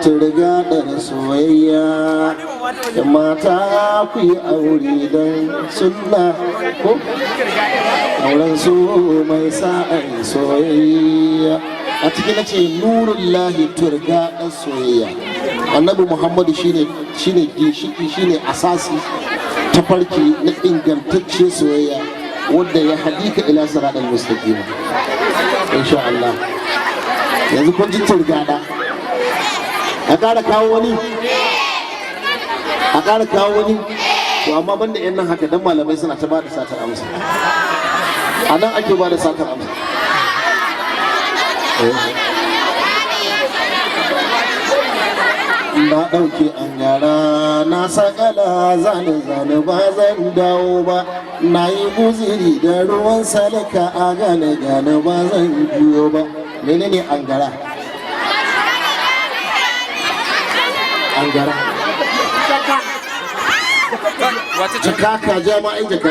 turgaɗar soyayya da mata ku yi aure don sunna ko auren su mai sa'ar soyayya a cikin na ce nurullahi turgaɗar soyayya annabi muhammadu shine ginshiki shine asasi tafarki na ingantacce soyayya wadda ya hadika ila siratal mustaqim insha Allah yanzu kun ji turgada a ƙara kawo wani to amma banda yan nan haka dan malamai suna ta bada satar amsa a nan ake bada satar amsa na ɗauke an yara na sakala zane ba zan dawo ba na yi guziri da ruwan salika a gane ba zan juyo ba menene angara jaka ka jama'in jaka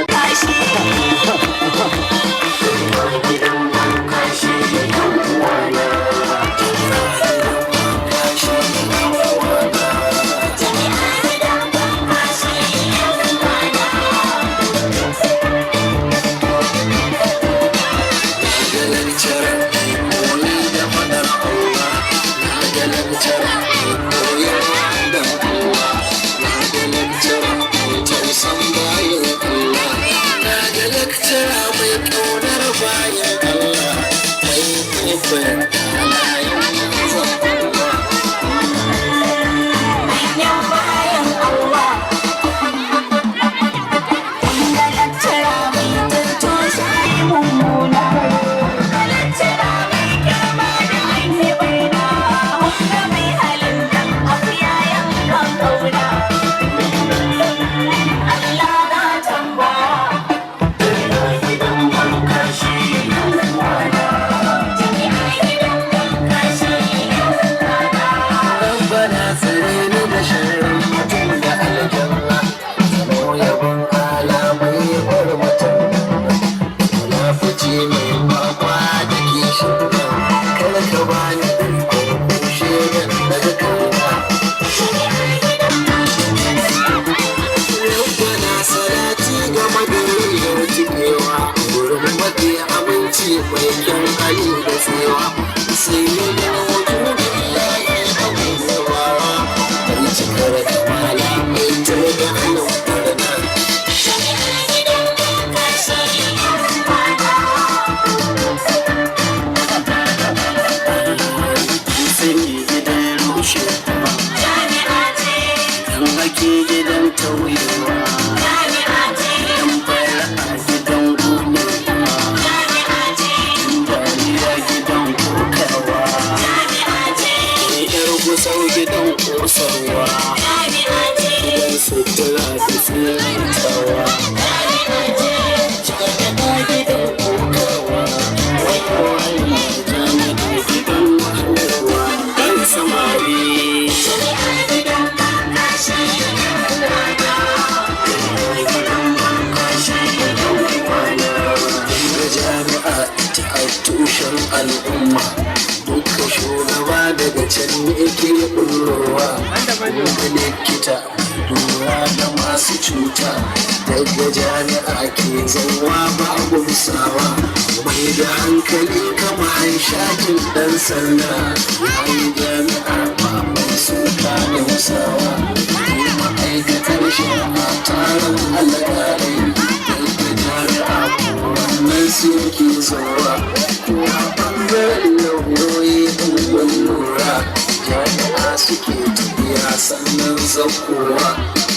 al'umma duka shugaba daga can ne ke bullowa da likita lura da masu cuta daga jami'a ke zauwa babu musawa mai da hankali kama hanshakin dan sanda mai jami'a ba mai suka da musawa ma'aikatar shari'a taron alƙalai daga jami'a wannan suke zauwa a ɓangaren lauyoyi ɗin lura jami'a suke tafiya sannan zakowa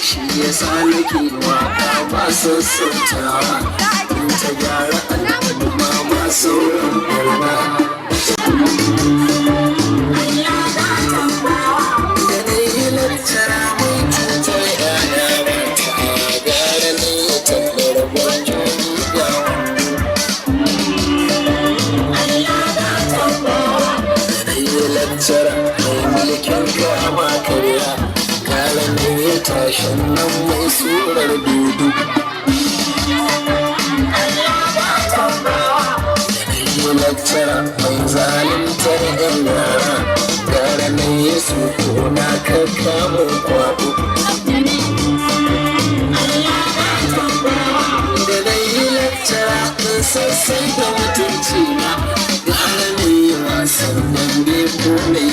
shi ya sa nake waka ba sassautawa in ta gyara al'umma ba sauran barba da dai yi lantara mai cutar yana ba ta gara ne ya tallar gwanjoni da lantara mai mulkin kama karya kalan ne ya tashin nan mai surar dudu lantara mai zalimtar yan yara gara ne ya suko gona ka kamo kwaɗo da na yi lattara in sassan da mutunci na gara ne wasan dambe ko mai